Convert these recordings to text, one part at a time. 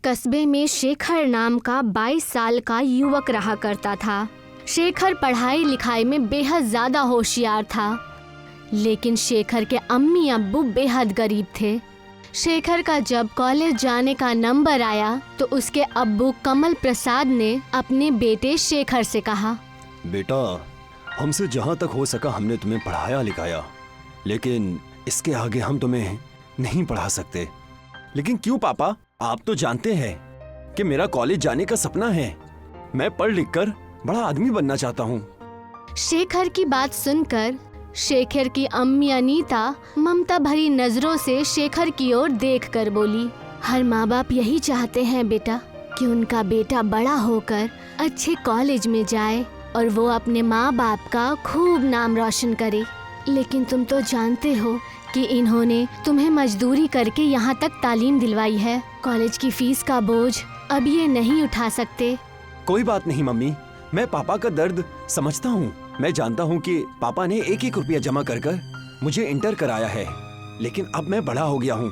कस्बे में शेखर नाम का 22 साल का युवक रहा करता था। शेखर पढ़ाई लिखाई में बेहद ज्यादा होशियार था, लेकिन शेखर के अम्मी अब्बू बेहद गरीब थे। शेखर का जब कॉलेज जाने का नंबर आया तो उसके अब्बू कमल प्रसाद ने अपने बेटे शेखर से कहा, बेटा, हमसे जहाँ तक हो सका हमने तुम्हें पढ़ाया लिखाया, लेकिन इसके आगे हम तुम्हें नहीं पढ़ा सकते। लेकिन क्यों पापा? आप तो जानते हैं कि मेरा कॉलेज जाने का सपना है। मैं पढ़ लिख कर बड़ा आदमी बनना चाहता हूँ। शेखर की बात सुनकर शेखर की अम्मी अनीता ममता भरी नजरों से शेखर की ओर देखकर बोली, हर माँ बाप यही चाहते हैं बेटा कि उनका बेटा बड़ा होकर अच्छे कॉलेज में जाए और वो अपने माँ बाप का खूब नाम रोशन करे। लेकिन तुम तो जानते हो कि इन्होंने तुम्हें मजदूरी करके यहाँ तक तालीम दिलवाई है। कॉलेज की फीस का बोझ अब ये नहीं उठा सकते। कोई बात नहीं मम्मी, मैं पापा का दर्द समझता हूँ। मैं जानता हूँ कि पापा ने एक एक रुपया जमा कर कर मुझे इंटर कराया है, लेकिन अब मैं बड़ा हो गया हूँ।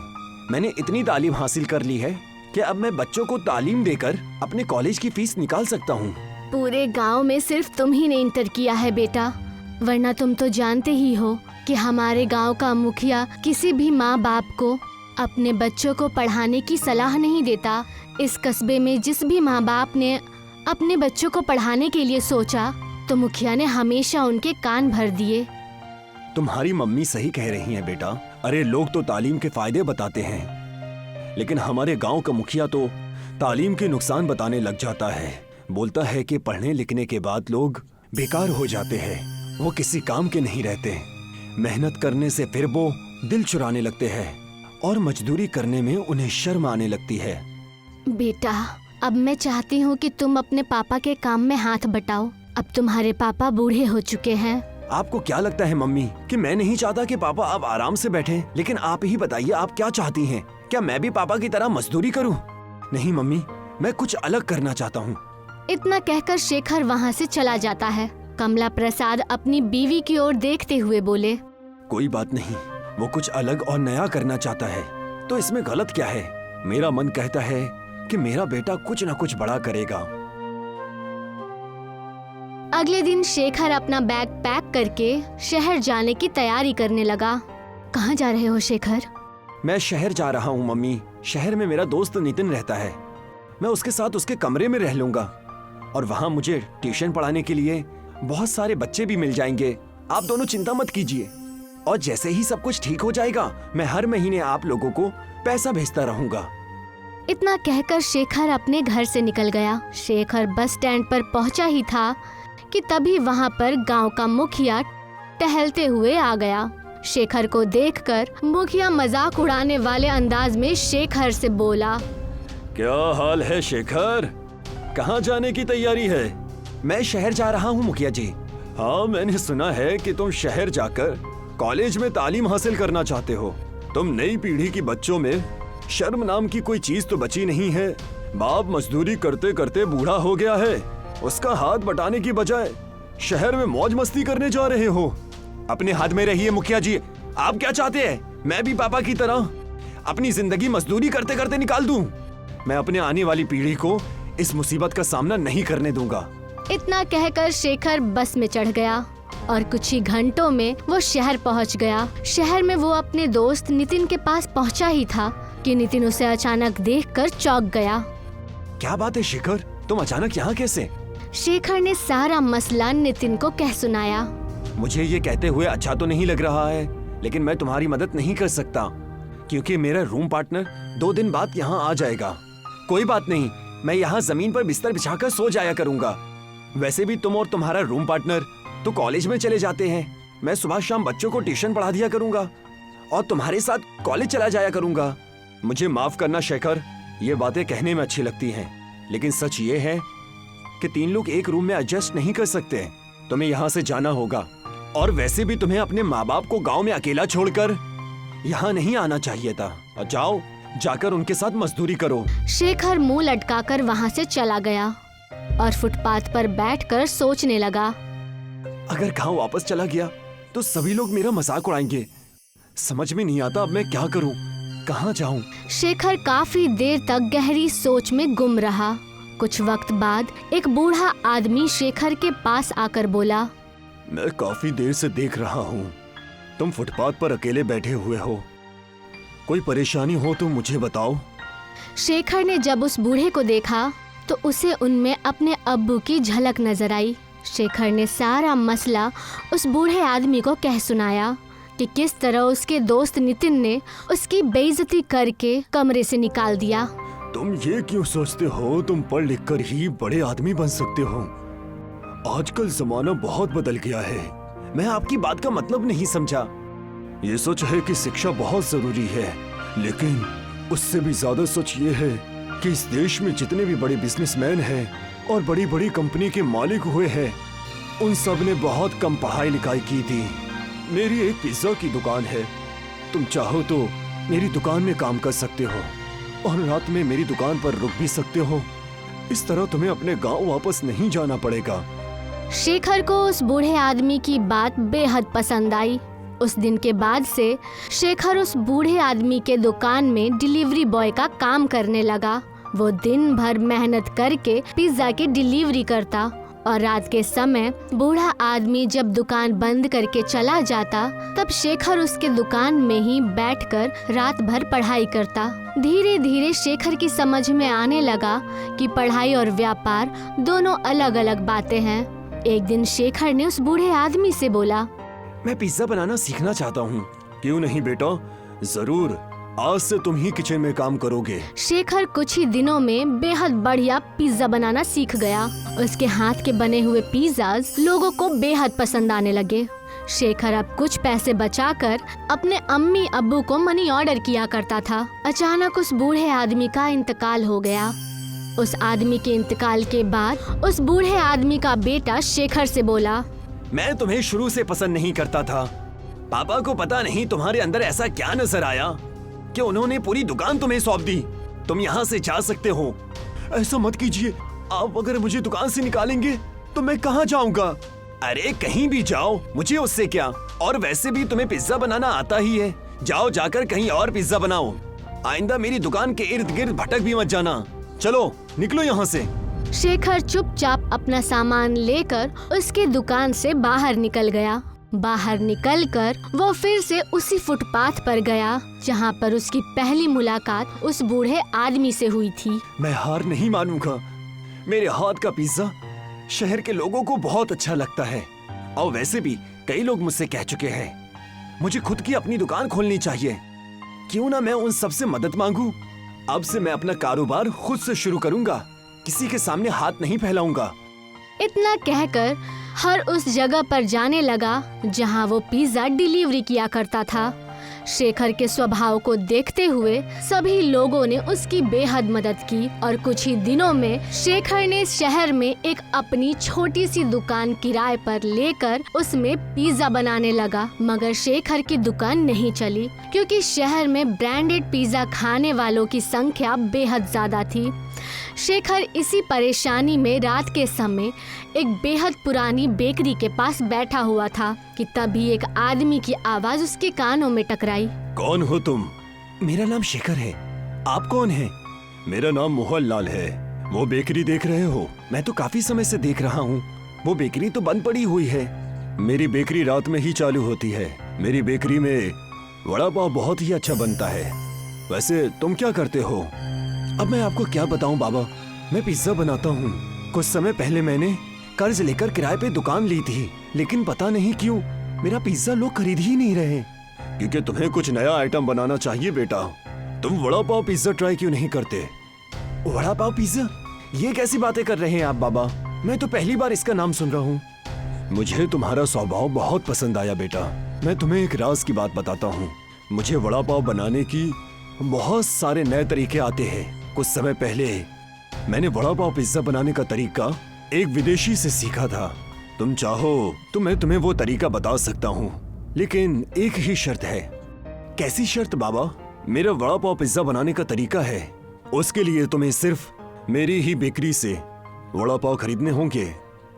मैंने इतनी तालीम हासिल कर ली है कि अब मैं बच्चों को तालीम देकर अपने कॉलेज की फीस निकाल सकता हूँ। पूरे गांव में सिर्फ तुम ही ने इंटर किया है बेटा, वरना तुम तो जानते ही हो कि हमारे गांव का मुखिया किसी भी माँ बाप को अपने बच्चों को पढ़ाने की सलाह नहीं देता। इस कस्बे में जिस भी माँ बाप ने अपने बच्चों को पढ़ाने के लिए सोचा तो मुखिया ने हमेशा उनके कान भर दिए। तुम्हारी मम्मी सही कह रही हैं बेटा। अरे लोग तो तालीम के फायदे बताते हैं, लेकिन हमारे गांव का मुखिया तो तालीम के नुकसान बताने लग जाता है। बोलता है कि पढ़ने लिखने के बाद लोग बेकार हो जाते हैं, वो किसी काम के नहीं रहते। मेहनत करने से फिर वो दिल चुराने लगते हैं और मजदूरी करने में उन्हें शर्म आने लगती है। बेटा, अब मैं चाहती हूँ कि तुम अपने पापा के काम में हाथ बटाओ। अब तुम्हारे पापा बूढ़े हो चुके हैं। आपको क्या लगता है मम्मी कि मैं नहीं चाहता कि पापा अब आराम से बैठें? लेकिन आप ही बताइए, आप क्या चाहती हैं? क्या मैं भी पापा की तरह मजदूरी करूं? नहीं मम्मी, मैं कुछ अलग करना चाहता हूं। इतना कहकर शेखर वहां से चला जाता है। कमला प्रसाद अपनी बीवी की ओर देखते हुए बोले, कोई बात नहीं, वो कुछ अलग और नया करना चाहता है तो इसमें गलत क्या है? मेरा मन कहता है कि मेरा बेटा कुछ न कुछ बड़ा करेगा। अगले दिन शेखर अपना बैग पैक करके शहर जाने की तैयारी करने लगा। कहाँ जा रहे हो शेखर? मैं शहर जा रहा हूँ मम्मी। शहर में मेरा दोस्त नितिन रहता है। मैं उसके साथ उसके कमरे में रह लूंगा और वहाँ मुझे ट्यूशन पढ़ाने के लिए बहुत सारे बच्चे भी मिल जाएंगे। आप दोनों चिंता मत कीजिए, और जैसे ही सब कुछ ठीक हो जाएगा मैं हर महीने आप लोगों को पैसा भेजता रहूंगा। इतना कहकर शेखर अपने घर से निकल गया। शेखर बस स्टैंड पर पहुंचा ही था कि तभी वहां पर गांव का मुखिया टहलते हुए आ गया। शेखर को देखकर मुखिया मजाक उड़ाने वाले अंदाज में शेखर से बोला, क्या हाल है शेखर? कहाँ जाने की तैयारी है? मैं शहर जा रहा हूँ मुखिया जी। हाँ, मैंने सुना है कि तुम शहर जाकर कॉलेज में तालीम हासिल करना चाहते हो। तुम नई पीढ़ी की बच्चों में शर्म नाम की कोई चीज तो बची नहीं है। बाप मजदूरी करते करते बूढ़ा हो गया है, उसका हाथ बटाने की बजाय शहर में मौज मस्ती करने जा रहे हो। अपने हाथ में रहिए मुखिया जी। आप क्या चाहते हैं? मैं भी पापा की तरह अपनी जिंदगी मजदूरी करते करते निकाल दूं? मैं अपने आने वाली पीढ़ी को इस मुसीबत का सामना नहीं करने दूंगा। इतना कहकर शेखर बस में चढ़ गया और कुछ ही घंटों में वो शहर पहुंच गया। शहर में वो अपने दोस्त नितिन के पास पहुंचा ही था कि नितिन उसे अचानक देखकर चौंक गया। क्या बात है शेखर, तुम अचानक यहाँ कैसे? शेखर ने सारा मसला नितिन को कह सुनाया। मुझे ये कहते हुए अच्छा तो नहीं लग रहा है, लेकिन मैं तुम्हारी मदद नहीं कर सकता क्योंकि मेरा रूम पार्टनर 2 दिन बाद यहाँ आ जाएगा। कोई बात नहीं, मैं यहाँ जमीन पर बिस्तर बिछाकर सो जाया करूंगा। वैसे भी तुम और तुम्हारा रूम पार्टनर तो कॉलेज में चले जाते हैं। मैं सुबह शाम बच्चों को ट्यूशन पढ़ा दिया करूंगा और तुम्हारे साथ कॉलेज चला जाया करूंगा। मुझे माफ करना शेखर, ये बातें कहने में अच्छी लगती हैं, लेकिन सच ये है कि 3 लोग एक रूम में एडजस्ट नहीं कर सकते। तुम्हें यहाँ से जाना होगा, और वैसे भी तुम्हें अपने माँ बाप को गाँव में अकेला छोड़कर यहाँ नहीं आना चाहिए था। और जाओ, जाकर उनके साथ मजदूरी करो। शेखर मुंह लटकाकर वहाँ से चला गया और फुटपाथ पर बैठकर सोचने लगा। अगर गांव वापस चला गया तो सभी लोग मेरा मजाक उड़ाएंगे। समझ में नहीं आता अब मैं क्या करूं। कहाँ जाऊं? शेखर काफी देर तक गहरी सोच में गुम रहा। कुछ वक्त बाद एक बूढ़ा आदमी शेखर के पास आकर बोला, मैं काफी देर से देख रहा हूँ तुम फुटपाथ पर अकेले बैठे हुए हो। कोई परेशानी हो तो मुझे बताओ। शेखर ने जब उस बूढ़े को देखा तो उसे उनमें अपने अब्बू की झलक नजर आई। शेखर ने सारा मसला उस बूढ़े आदमी को कह सुनाया कि किस तरह उसके दोस्त नितिन ने उसकी बेइज्जती करके कमरे से निकाल दिया। तुम ये क्यों सोचते हो तुम पढ़ लिख कर ही बड़े आदमी बन सकते हो? आजकल जमाना बहुत बदल गया है। मैं आपकी बात का मतलब नहीं समझा। ये सच है कि शिक्षा बहुत जरूरी है, लेकिन उससे भी ज्यादा सच ये है कि इस देश में जितने भी बड़े बिजनेसमैन हैं और बड़ी बड़ी कंपनी के मालिक हुए हैं, उन सब ने बहुत कम पढ़ाई लिखाई की थी। मेरी एक पिज्जा की दुकान है। तुम चाहो तो मेरी दुकान में काम कर सकते हो और रात में मेरी दुकान पर रुक भी सकते हो। इस तरह तुम्हें अपने गांव वापस नहीं जाना पड़ेगा। शेखर को उस बूढ़े आदमी की बात बेहद पसंद आई। उस दिन के बाद से शेखर उस बूढ़े आदमी के दुकान में डिलीवरी बॉय का काम करने लगा। वो दिन भर मेहनत करके पिज्जा की डिलीवरी करता और रात के समय बूढ़ा आदमी जब दुकान बंद करके चला जाता तब शेखर उसके दुकान में ही बैठकर रात भर पढ़ाई करता। धीरे धीरे शेखर की समझ में आने लगा कि पढ़ाई और व्यापार दोनों अलग अलग बातें हैं। एक दिन शेखर ने उस बूढ़े आदमी से बोला, मैं पिज्जा बनाना सीखना चाहता हूँ। क्यों नहीं बेटा, जरूर, आज से तुम ही किचन में काम करोगे। शेखर कुछ ही दिनों में बेहद बढ़िया पिज्जा बनाना सीख गया। उसके हाथ के बने हुए पिज्जाज लोगों को बेहद पसंद आने लगे। शेखर अब कुछ पैसे बचाकर अपने अम्मी अब्बू को मनी ऑर्डर किया करता था। अचानक उस बूढ़े आदमी का इंतकाल हो गया। उस आदमी के इंतकाल के बाद उस बूढ़े आदमी का बेटा शेखर से बोला, मैं तुम्हें शुरू से पसंद नहीं करता था। पापा को पता नहीं तुम्हारे अंदर ऐसा क्या नजर आया कि उन्होंने पूरी दुकान तुम्हें सौंप दी। तुम यहाँ से जा सकते हो। ऐसा मत कीजिए। आप अगर मुझे दुकान से निकालेंगे तो मैं कहाँ जाऊँगा? अरे कहीं भी जाओ, मुझे उससे क्या। और वैसे भी तुम्हें पिज्जा बनाना आता ही है। जाओ जाकर कहीं और पिज्जा बनाओ। आइंदा मेरी दुकान के इर्द गिर्द भटक भी मत जाना। चलो निकलो यहाँ से। शेखर चुपचाप अपना सामान लेकर उसके दुकान से बाहर निकल गया। बाहर निकलकर वो फिर से उसी फुटपाथ पर गया जहाँ पर उसकी पहली मुलाकात उस बूढ़े आदमी से हुई थी। मैं हार नहीं मानूंगा। मेरे हाथ का पिज्जा शहर के लोगों को बहुत अच्छा लगता है और वैसे भी कई लोग मुझसे कह चुके हैं मुझे खुद की अपनी दुकान खोलनी चाहिए। क्यों ना मैं उन सबसे मदद मांगू। अब से मैं अपना कारोबार खुद से शुरू करूंगा। किसी के सामने हाथ नहीं फैलाऊंगा। इतना कहकर हर उस जगह पर जाने लगा जहां वो पिज्जा डिलीवरी किया करता था। शेखर के स्वभाव को देखते हुए सभी लोगों ने उसकी बेहद मदद की और कुछ ही दिनों में शेखर ने शहर में एक अपनी छोटी सी दुकान किराए पर लेकर उसमें पिज्जा बनाने लगा। मगर शेखर की दुकान नहीं चली क्योंकि शहर में ब्रांडेड पिज्जा खाने वालों की संख्या बेहद ज्यादा थी। शेखर इसी परेशानी में रात के समय एक बेहद पुरानी बेकरी के पास बैठा हुआ था कि तभी एक आदमी की आवाज उसके कानों में टकराई। कौन हो तुम? मेरा नाम शेखर है। आप कौन हैं? मेरा नाम मोहन लाल है। वो बेकरी देख रहे हो? मैं तो काफी समय से देख रहा हूँ। वो बेकरी तो बंद पड़ी हुई है। मेरी बेकरी रात में ही चालू होती है। मेरी बेकरी में वड़ा पाव बहुत ही अच्छा बनता है। वैसे तुम क्या करते हो? अब मैं आपको क्या बताऊं बाबा, मैं पिज्जा बनाता हूँ। कुछ समय पहले मैंने कर्ज लेकर किराए पे दुकान ली थी, लेकिन पता नहीं क्यों मेरा पिज्जा लोग खरीद ही नहीं रहे। क्योंकि तुम्हें कुछ नया आइटम बनाना चाहिए बेटा। तुम वड़ा पाव पिज्जा ट्राई क्यों नहीं करते? वड़ा पाव पिज्जा? ये कैसी बातें कर रहे हैं आप बाबा? मैं तो पहली बार इसका नाम सुन रहा हूँ। मुझे तुम्हारा स्वभाव बहुत पसंद आया बेटा। मैं तुम्हें एक राज की बात बताता हूँ। मुझे वड़ा पाव बनाने की बहुत सारे नए तरीके आते हैं। कुछ समय पहले मैंने वड़ा पाव पिज्जा बनाने का तरीका एक विदेशी से सीखा था। तुम चाहो तो मैं तुम्हें वो तरीका बता सकता हूँ, लेकिन एक ही शर्त है। कैसी शर्त बाबा? मेरा वड़ा पाव पिज्जा बनाने का तरीका है, उसके लिए तुम्हें सिर्फ मेरी ही बेकरी से वड़ा पाव खरीदने होंगे।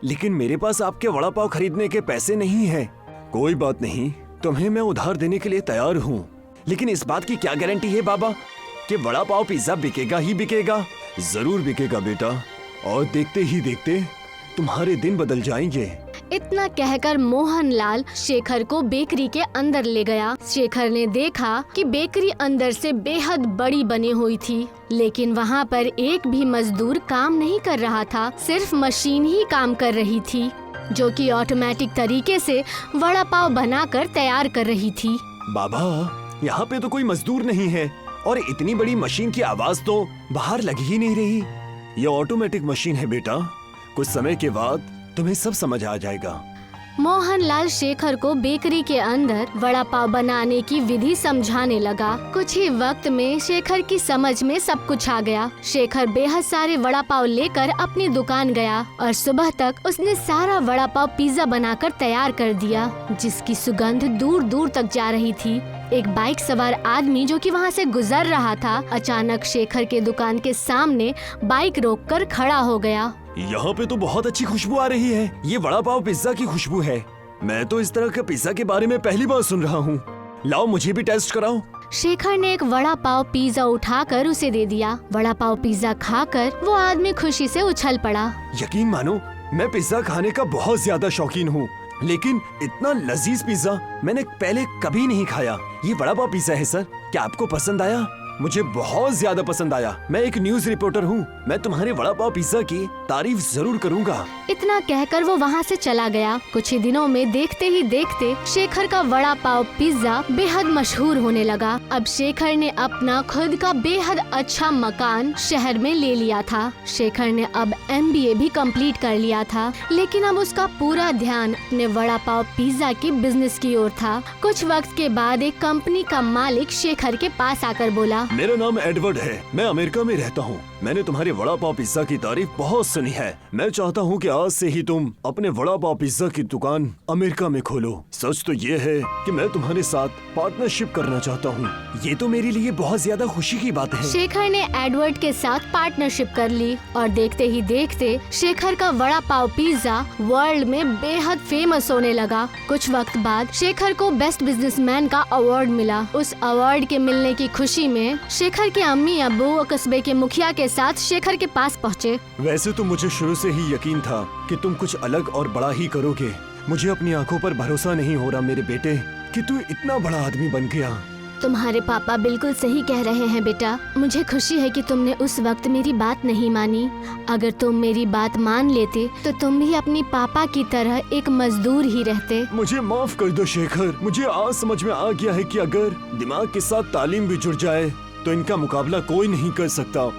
लेकिन मेरे पास आपके वड़ा पाव खरीदने के पैसे नहीं है। कोई बात नहीं, तुम्हें मैं उधार देने के लिए तैयार हूँ। लेकिन इस बात की क्या गारंटी है बाबा कि वड़ा पाव पिज्जा बिकेगा ही बिकेगा? जरूर बिकेगा बेटा, और देखते ही देखते तुम्हारे दिन बदल जाएंगे। इतना कहकर मोहनलाल शेखर को बेकरी के अंदर ले गया। शेखर ने देखा कि बेकरी अंदर से बेहद बड़ी बनी हुई थी, लेकिन वहाँ पर एक भी मजदूर काम नहीं कर रहा था। सिर्फ मशीन ही काम कर रही थी, जो कि ऑटोमेटिक तरीके से वड़ा पाव बनाकर तैयार कर रही थी। बाबा, यहाँ पे तो कोई मजदूर नहीं है और इतनी बड़ी मशीन की आवाज तो बाहर लग ही नहीं रही। ये ऑटोमेटिक मशीन है बेटा, कुछ समय के बाद तुम्हें सब समझ आ जाएगा। मोहनलाल शेखर को बेकरी के अंदर वड़ा पाव बनाने की विधि समझाने लगा। कुछ ही वक्त में शेखर की समझ में सब कुछ आ गया। शेखर बेहद सारे वड़ा पाव लेकर अपनी दुकान गया और सुबह तक उसने सारा वड़ा पाव पिज्जा बनाकर तैयार कर दिया, जिसकी सुगंध दूर दूर तक जा रही थी। एक बाइक सवार आदमी जो कि वहाँ से गुजर रहा था, अचानक शेखर के दुकान के सामने बाइक रोककर खड़ा हो गया। यहाँ पे तो बहुत अच्छी खुशबू आ रही है। ये वड़ा पाव पिज्जा की खुशबू है। मैं तो इस तरह के पिज्जा के बारे में पहली बार सुन रहा हूँ। लाओ मुझे भी टेस्ट कराओ। शेखर ने एक वड़ा पाव पिज्जा उठाकर उसे दे दिया। वड़ा पाव पिज्जा खाकर वो आदमी खुशी से उछल पड़ा। यकीन मानो, मैं पिज्जा खाने का बहुत ज्यादा शौकीन हूँ, लेकिन इतना लजीज पिज्जा मैंने पहले कभी नहीं खाया। ये वड़ा पाव पिज्जा है सर, क्या आपको पसंद आया? मुझे बहुत ज्यादा पसंद आया। मैं एक न्यूज रिपोर्टर हूँ, मैं तुम्हारे वड़ा पाव पिज्जा की तारीफ जरूर करूँगा। इतना कहकर वो वहाँ से चला गया। कुछ ही दिनों में देखते ही देखते शेखर का वड़ा पाव पिज्जा बेहद मशहूर होने लगा। अब शेखर ने अपना खुद का बेहद अच्छा मकान शहर में ले लिया था। शेखर ने अब MBA भी कंप्लीट कर लिया था, लेकिन अब उसका पूरा ध्यान अपने वड़ा पाव पिज्जा के बिजनेस की ओर था। कुछ वक्त के बाद एक कंपनी का मालिक शेखर के पास आकर बोला, मेरा नाम एडवर्ड है, मैं अमेरिका में रहता हूँ। मैंने तुम्हारे वड़ा पाव पिज्जा की तारीफ बहुत सुनी है। मैं चाहता हूँ कि आज से ही तुम अपने वड़ा पाव पिज्जा की दुकान अमेरिका में खोलो। सच तो ये है कि मैं तुम्हारे साथ पार्टनरशिप करना चाहता हूँ। ये तो मेरे लिए बहुत ज्यादा खुशी की बात है। शेखर ने एडवर्ड के साथ पार्टनरशिप कर ली और देखते ही देखते शेखर का वड़ा पाव पिज्जा वर्ल्ड में बेहद फेमस होने लगा। कुछ वक्त बाद शेखर को बेस्ट बिजनेसमैन का अवार्ड मिला। उस अवार्ड के मिलने की खुशी में शेखर के अम्मी अब्बू और कस्बे के मुखिया के साथ शेखर के पास पहुँचे। वैसे तो मुझे शुरू से ही यकीन था कि तुम कुछ अलग और बड़ा ही करोगे। मुझे अपनी आंखों पर भरोसा नहीं हो रहा मेरे बेटे कि तू इतना बड़ा आदमी बन गया। तुम्हारे पापा बिल्कुल सही कह रहे हैं बेटा। मुझे खुशी है कि तुमने उस वक्त मेरी बात नहीं मानी। अगर तुम मेरी बात मान लेते तो तुम भी अपनी पापा की तरह एक मजदूर ही रहते। मुझे माफ कर दो शेखर। मुझे आज समझ में आ गया है कि अगर दिमाग के साथ तालीम भी जुड़ जाए तो इनका मुकाबला कोई नहीं कर सकता।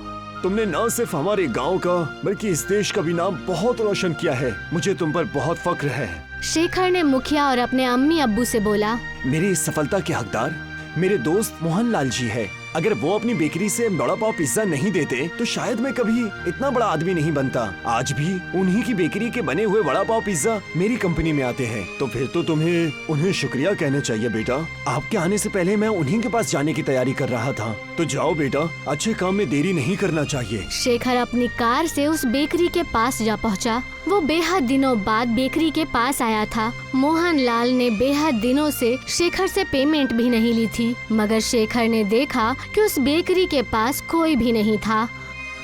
तुमने न सिर्फ हमारे गांव का बल्कि इस देश का भी नाम बहुत रोशन किया है। मुझे तुम पर बहुत फक्र है। शेखर ने मुखिया और अपने अम्मी अब्बू से बोला, मेरी इस सफलता के हकदार मेरे दोस्त मोहनलाल जी है। अगर वो अपनी बेकरी से वड़ा पाव पिज्जा नहीं देते तो शायद मैं कभी इतना बड़ा आदमी नहीं बनता। आज भी उन्हीं की बेकरी के बने हुए वड़ा पाव पिज्जा मेरी कंपनी में आते हैं। तो फिर तो तुम्हें उन्हें शुक्रिया कहना चाहिए बेटा। आपके आने से पहले मैं उन्हीं के पास जाने की तैयारी कर रहा था। तो जाओ बेटा, अच्छे काम में देरी नहीं करना चाहिए। शेखर अपनी कार से उस बेकरी के पास जा पहुंचा। वो बेहद दिनों बाद बेकरी के पास आया था। मोहनलाल ने बेहद दिनों से शेखर से पेमेंट भी नहीं ली थी, मगर शेखर ने देखा कि उस बेकरी के पास कोई भी नहीं था।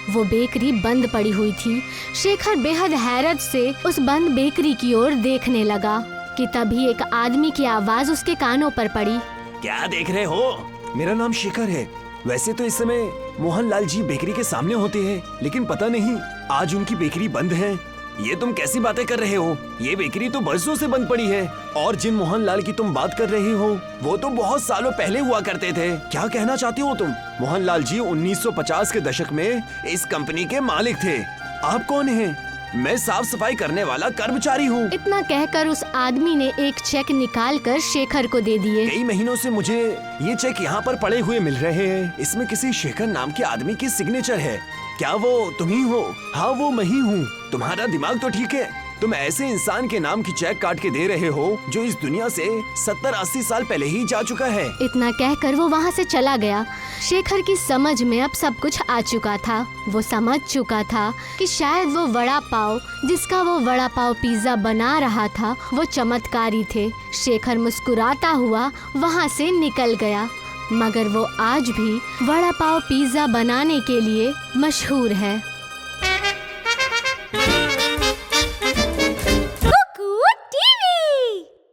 वो बेकरी बंद पड़ी हुई थी। शेखर बेहद हैरत से उस बंद बेकरी की ओर देखने लगा कि तभी एक आदमी की आवाज उसके कानों पर पड़ी। क्या देख रहे हो? मेरा नाम शेखर है। वैसे तो इस समय मोहनलाल जी बेकरी के सामने होते हैं, लेकिन पता नहीं आज उनकी बेकरी बंद है। ये तुम कैसी बातें कर रहे हो? ये बेकरी तो बरसों से बंद पड़ी है। और जिन मोहनलाल की तुम बात कर रहे हो वो तो बहुत सालों पहले हुआ करते थे। क्या कहना चाहती हो तुम? मोहनलाल जी 1950 के दशक में इस कंपनी के मालिक थे। आप कौन हैं? मैं साफ सफाई करने वाला कर्मचारी हूँ। इतना कहकर उस आदमी ने एक चेक निकालकर शेखर को दे दिए। कई महीनों से मुझे ये चेक यहाँ पर पड़े हुए मिल रहे हैं। इसमें किसी शेखर नाम के आदमी की सिग्नेचर है। क्या वो तुम ही हो? हाँ, वो मैं ही हूँ। तुम्हारा दिमाग तो ठीक है। तुम ऐसे इंसान के नाम की चेक काट के दे रहे हो जो इस दुनिया से 70-80 साल पहले ही जा चुका है। इतना कहकर वो वहाँ से चला गया। शेखर की समझ में अब सब कुछ आ चुका था। वो समझ चुका था कि शायद वो वड़ा पाव जिसका वो वड़ा पाव पिज्जा बना रहा था वो चमत्कारी थे। शेखर मुस्कुराता हुआ वहाँ से निकल गया। मगर वो आज भी वड़ा पाव पिज्ज़ा बनाने के लिए मशहूर है।